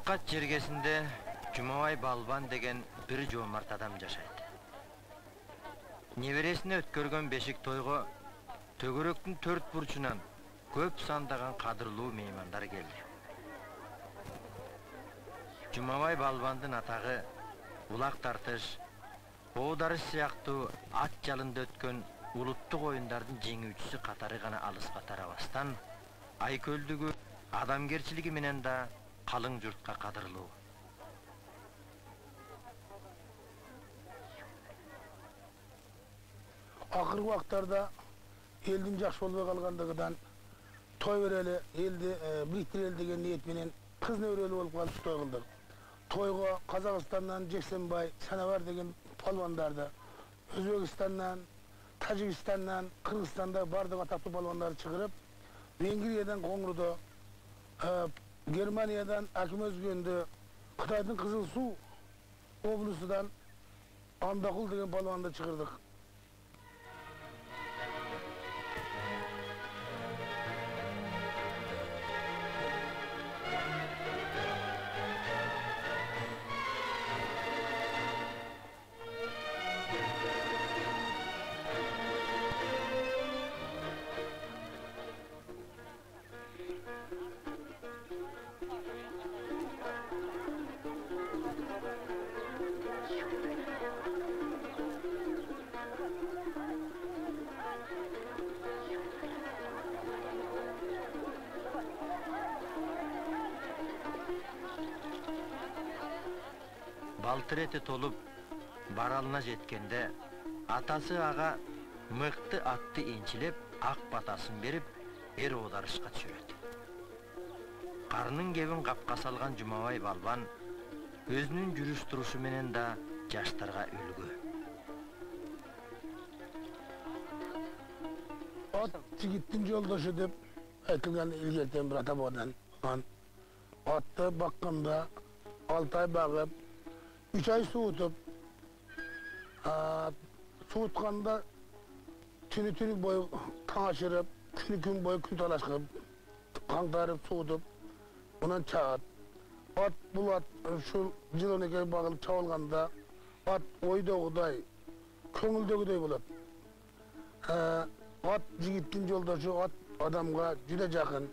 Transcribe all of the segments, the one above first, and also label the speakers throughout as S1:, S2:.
S1: Акат жергесинде Жумабай Балбан деген бир жомарт адам жашайт. Небересине өткөргөн бешик тойго төгөрөктүн төрт бурчунан көп сандаган кадырлуу меймандар келди. Жумабай Балбандын атагы улак тартыш, боо дарыш сыяктуу ат жалында өткөн улуттук оюндардын жеңүүчүсү катары гана алыска тарабастан, айкөлдүгү, адамгерчилиги менен да калың журтка кадырлуу.
S2: Акыркы убактарда элдин жакшы болбой калгандыгынан той берели, элди бириктирели деген ниет менен кыз неберелүү болуп калып той кылдык. Тойго Казакстандан Жексенбай, Санабар деген палвандарды, Өзбекстандан, Тажикстандан, Кыргызстанда бардык атактуу палвандарды чыгарып, Венгриядан Коңрудо, Германиядан Акимөзгөндө, Кытайдын Кызыл Суу облусунан Андакул деген палванды чыгырдык.
S1: Балтыр эти толуп баралына жеткенде, атасы ага мыкты атты энчилеп, ак батасын берип, эр оодарышка түшүрөт. Карынын кебин капка салган Жумабай Балбан өзүнүн жүрүш турушу менен да жаштарга үлгү.
S2: Ат жигиттин жолдошу деп айтылган илгертен бир ата бабадан. Атты бакканда 6 ай багып, 3 ай суутуп, суутканда түнү бою таң ашырып, күн бою күн талаш кылып, каңтарып суутуп, унан чаат. Ат бул ат ушул жылынекей багылып чабылганда ат ойдогудай, көңүлдөгүдөй болот. Ат жигиттин жолдошу, ат адамга жүдө жакын.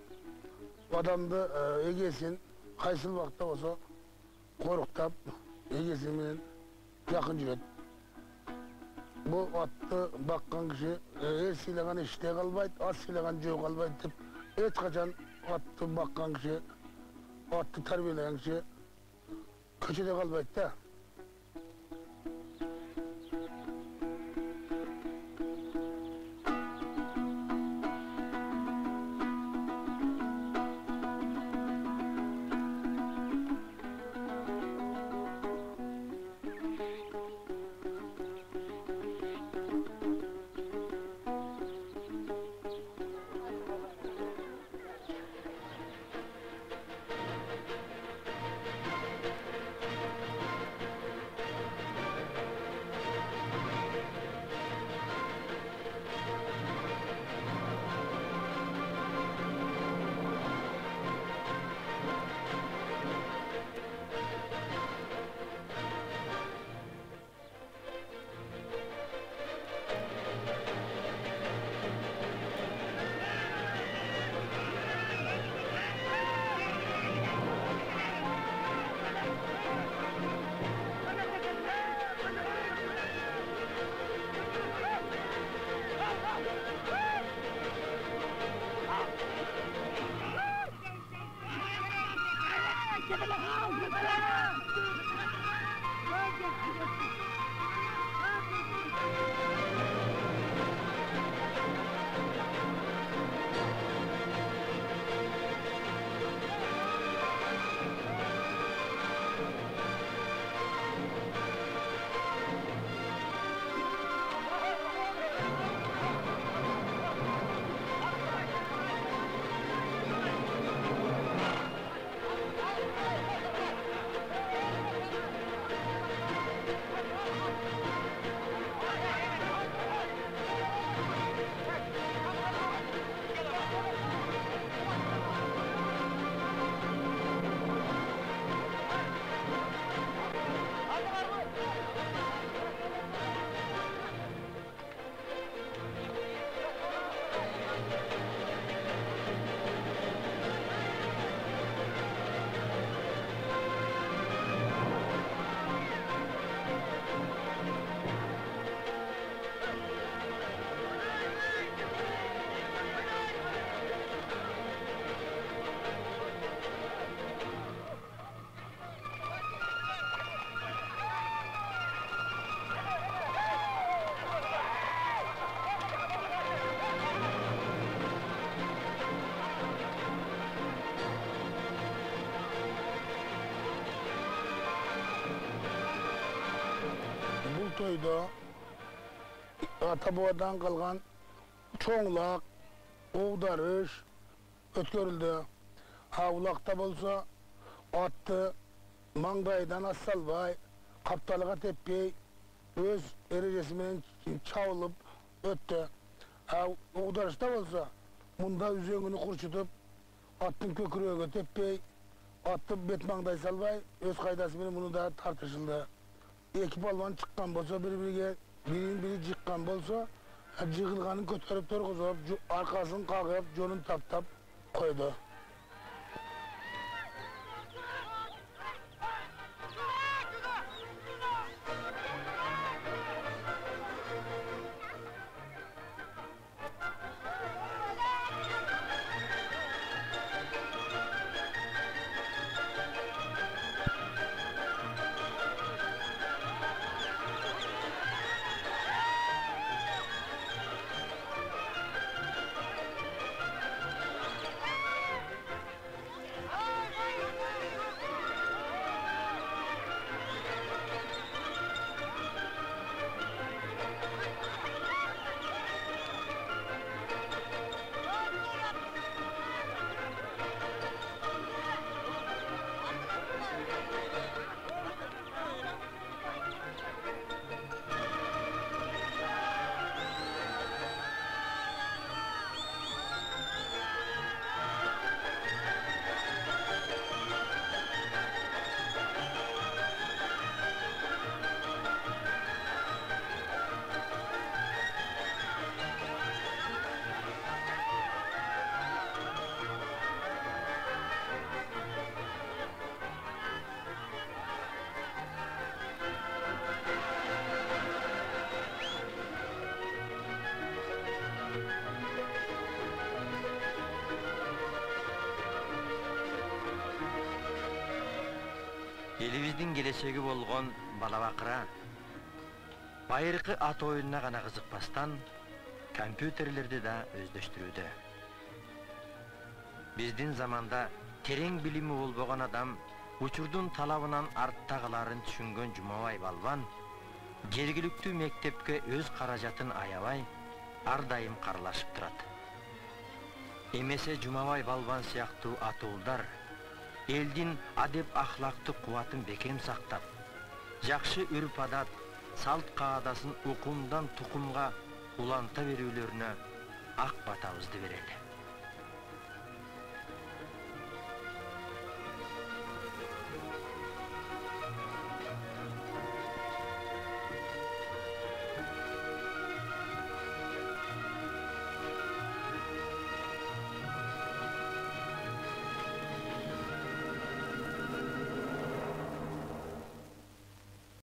S2: Адамды эгесин кайсыл убакта болсо коруктап, эгеси менен жакын жүрөт. Бул атты баккан киши эл сыйлаган иште калбайт, ат сыйлаган жөө калбайт деп эч качан атты баккан киши, атты тарбиялаган киши көчөдө калбайт да. toyda ata babadan kalgan çoğlak, oğdarış ötkörüldü. Havlakta bolsa attı mangdaydan assalbay, kaptalığa tepпей öz erecesinden çavılıp öttü. Oğdarışta bolsa munda üzüngünü kurçutup attın köküröge tepпей attı bet mangday salbay öz kaydası bilen bunu da tartışıldı. Eki balvan çıkkan bolsa bir-biriga biri jıkkan bolsa jığılganın kötörüp turguzup arkaсын kagıp jolun tap koydu.
S1: Elimizdin geleceği bolgon balabakıra, bayırkı at oyununa gana kızıkpastan, kompüterlerdi da özdeştürüdü. Bizdin zamanda tereң bilimi bolbogan adam, uçurdun talabынан arttagıların düşüngön Jumabay balban, жергиликтүү мектепке öz каражатын аябай, ар дайым каралашып турат. Эмесе Jumabay балбан сыяктуу атуулдар элдин адеп ахлактык кубатын бекем сактап, жакшы үрп адат, салт каадасын укумдан тукумга уланта берүүлөрүнө ак батабызды берели.